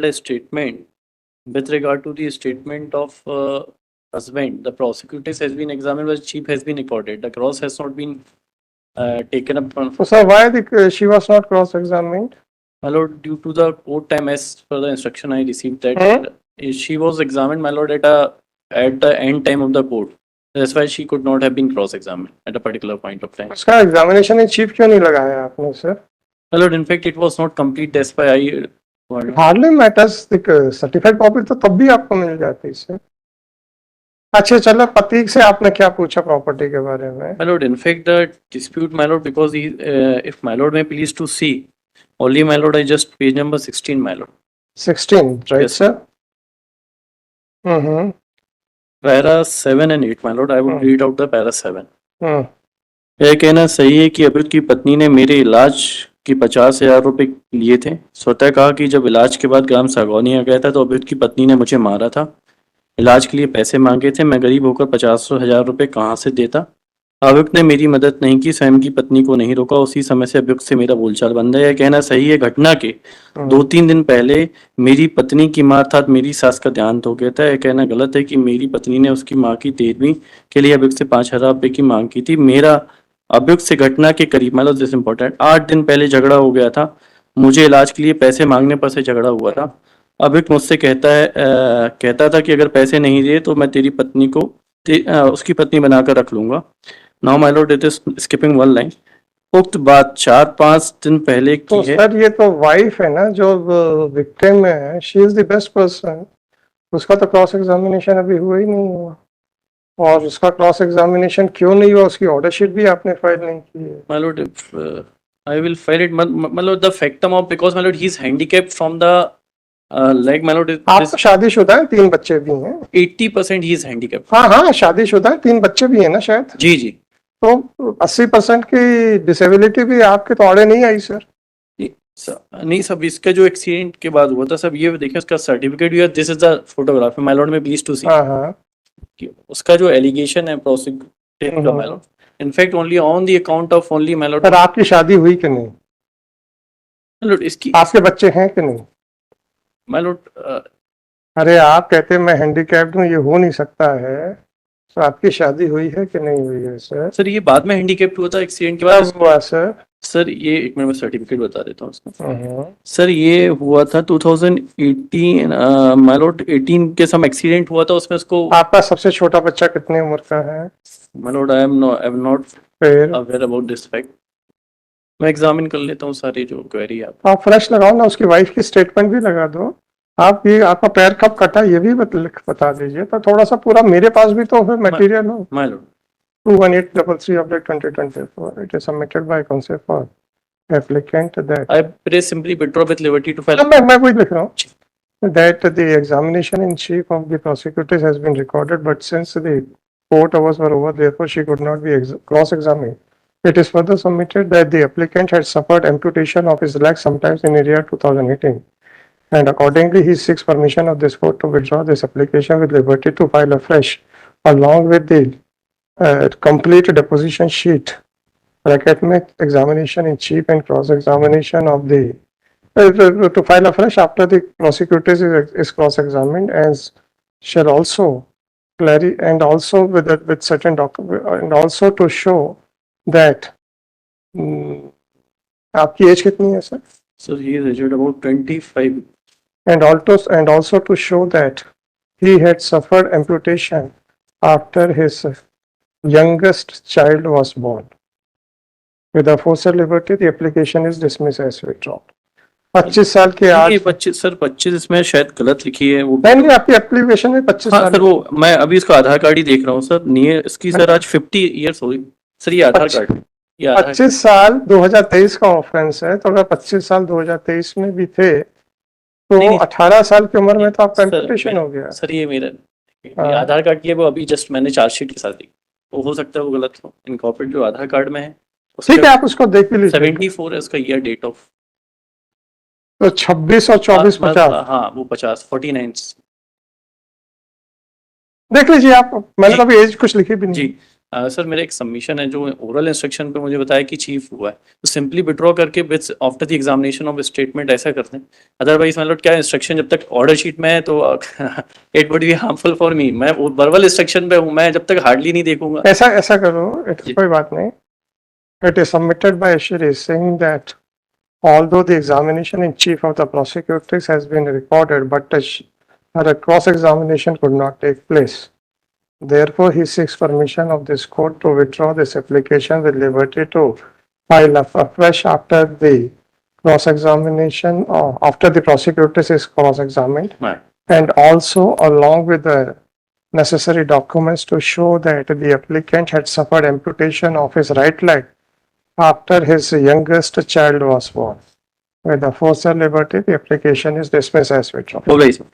a statement with regard to the statement of husband. The prosecutor has been examined, but chief has been recorded. The cross has not been taken up. So sir, why she was not cross-examined? My lord, due to the court time, as per the instruction I received, that she was examined, my lord, at the end time of the court. That's why she could not have been cross-examined at a particular point of time. उसका examination in chief क्यों नहीं लगाया आपने sir? My lord, in fact, it was not complete. That's why I hardly matters, certified copy तो तब भी आपको मिल जाती है। अच्छा चलो, प्रतीक से आपने क्या पूछा प्रॉपर्टी के बारे में? My lord, in fact, the dispute, my lord, because he, if my lord may please to see, only my lord, I just page number 16, my lord. 16, right Yes. sir? Mm-hmm. Para 7 and 8, my lord, I would read out the para 7. Hmm. यह कहना सही है कि अभियुक्त की पत्नी ने मेरे इलाज की 50,000 रुपए लिए थे। स्वतः कहा कि जब इलाज के बाद ग्राम सागौनिया गया था तो अभियुक्त की पत्नी ने मुझे मारा था। इलाज के लिए पैसे मांगे थे, मैं गरीब होकर 50,000 रुपए कहाँ से देता। अभियुक्त ने मेरी मदद नहीं की, स्वयं की पत्नी को नहीं रोका। उसी समय से अभियुक्त से मेरा बोलचाल बंद है। यह कहना सही है घटना के 2-3 दिन पहले मेरी पत्नी की मां अर्थात मेरी सास का देहांत हो गया था। यह कहना गलत है कि मेरी पत्नी ने उसकी मां की 13वीं के लिए अभियुक्त से 5,000 रुपए की मांग की थी। मेरा अभियुक्त से घटना के करीब, मतलब दिस इम्पोर्टेंट, 8 दिन पहले झगड़ा हो गया था। मुझे इलाज के लिए पैसे मांगने पर से झगड़ा हुआ था। अभियुक्त मुझसे कहता था कि अगर पैसे नहीं दिए तो मैं तेरी पत्नी को उसकी पत्नी बनाकर रख लूंगा। Now my Lord, it is skipping one line. उक्त बात 4-5 दिन पहले की तो है। सर ये तो वाइफ है ना जो विक्टिम है, she is the best person. उसका तो क्रॉस एग्जामिनेशन अभी हुआ ही नहीं हुआ, और उसका क्रॉस एग्जामिनेशन क्यों नहीं हुआ, उसकी ऑर्डर शीट भी आपने फाइल नहीं की है। My lord, if I will file it, my lord, the factum of, because my lord, he is handicapped from the like my lord, आप तो शादीशुदा है, 3 बच्चे भी हैं। 80% he is handicapped. हाँ हाँ, शादीशुदा है, 3 बच्चे भी हैं ना शायद। जी जी। तो 80% की डिसेबिलिटी भी आपके तो ऑर्डर नहीं आई सर। नहीं सब, इसका जो एक्सीडेंट के बाद हुआ था सब, ये देखें उसका सर्टिफिकेट भी है। This is the photograph, my Lord में प्लीज टू सी। हाँ हाँ, उसका जो एलिगेशन है प्रोसिक्यूटर का, my Lord, in fact only on the account of only, my Lord. Sir आपकी शादी हुई कि नहीं? माय लॉर्ड, इसकी आपके बच्चे हैं कि नहीं? माय लॉर्ड, अरे आप कहते हैं मैं हैंडीकैप्ड हूँ, ये हो नहीं सकता है। तो आपकी शादी हुई है कि नहीं हुई है सर? सर ये बाद में हैंडिकैप्ड हुआ था एक्सीडेंट के बाद। कब हुआ सर? सर ये एक मिनट में सर्टिफिकेट बता देता हूँ उसका। हम्म। सर ये हुआ था 2018, माय लॉर्ड 18 के सम एक्सीडेंट हुआ था, उसमें उसको। आपका सबसे छोटा बच्चा कितनी उम्र का है? My Lord, I am not फिर अवेयर अबाउट दिस फैक्ट। मैं एग्जामिन कर लेता हूँ सारी जो क्वेरी आप फ्रेश लगाओ ना, उसकी वाइफ की स्टेटमेंट भी लगा दो। आप ये आपका पैर कब कटा ये भी बता दीजिए, तो थोड़ा सा पूरा मेरे पास भी तो मटेरियल हो। My Lord. 21833/2024 it is submitted by counsel for applicant that I pray simply withdraw with liberty to file. मैं वही लिख रहा हूँ that the examination in chief of the prosecutors has been recorded, but since the court hours were over, therefore she could not be cross-examined. It is further submitted that the applicant had suffered amputation of his leg sometimes in year 2018, and accordingly he seeks permission of this court to withdraw this application with liberty to file afresh, along with the complete deposition sheet, bracket में examination in chief and cross-examination of the to file afresh after the prosecutor is cross-examined, and shall also and also with certain document, and also to show that आपकी as कितनी है sir? So he is aged about 25. And also to show that he had suffered amputation after his youngest child was born. With the aforesaid liberty, the application is dismissed as withdrawn. 25 साल के आज 25 sir, 25 इसमें शायद गलत लिखी है वो। नहीं, आपकी एप्लीकेशन में 25 हाँ साल सर, वो मैं अभी इसका आधार कार्ड ही देख रहा हूँ सर। नहीं इसकी सर आज 50 ईयर्स हो गई सर। ये आधार कार्ड, ये आधार 25 साल 2023 का ऑफेंस है, तो अगर 25 साल 2023 में भी थे तो नहीं, 18 साल की उम्र में तो आपका सर, एम्पुटेशन हो गया। सर ये मेरा हाँ। आधार कार्ड की है, वो अभी जस्ट मैंने चार्जशीट के साथ दी, वो हो सकता है वो गलत हो। इनकॉर्पोरेट जो आधार कार्ड में है ठीक है, आप उसको देख लीजिए। 74 है उसका ईयर डेट ऑफ। तो 26 और 24 50, हाँ वो 50 49 देख लीजिए आप। मैंने तो अभी एज कुछ लिखी भी नहीं। जी। सर मेरा एक सबमिशन है जो ओरल इंस्ट्रक्शन पे मुझे बताया कि चीफ हुआ है, तो सिंपली विड्रॉ करके with after the examination of statement ऐसा करते हैं। अदरवाइज मतलब क्या इंस्ट्रक्शन जब तक ऑर्डर शीट में है तो it would be harmful for me. मैं वर्बल इंस्ट्रक्शन पे हूँ, मैं जब तक हार्डली नहीं देखूंगा। ऐसा ऐसा करो, जी। कोई बात नहीं. It is submitted by Ashiri saying that although the examination in chief of the prosecutors has been recorded, but a cross-examination could not take place. Therefore, he seeks permission of this court to withdraw this application with liberty to file afresh after the cross-examination, or after the prosecutors is cross-examined, Right. and also along with the necessary documents to show that the applicant had suffered amputation of his right leg after his youngest child was born. With the force and liberty, the application is dismissed as withdrawn. हो गई sir.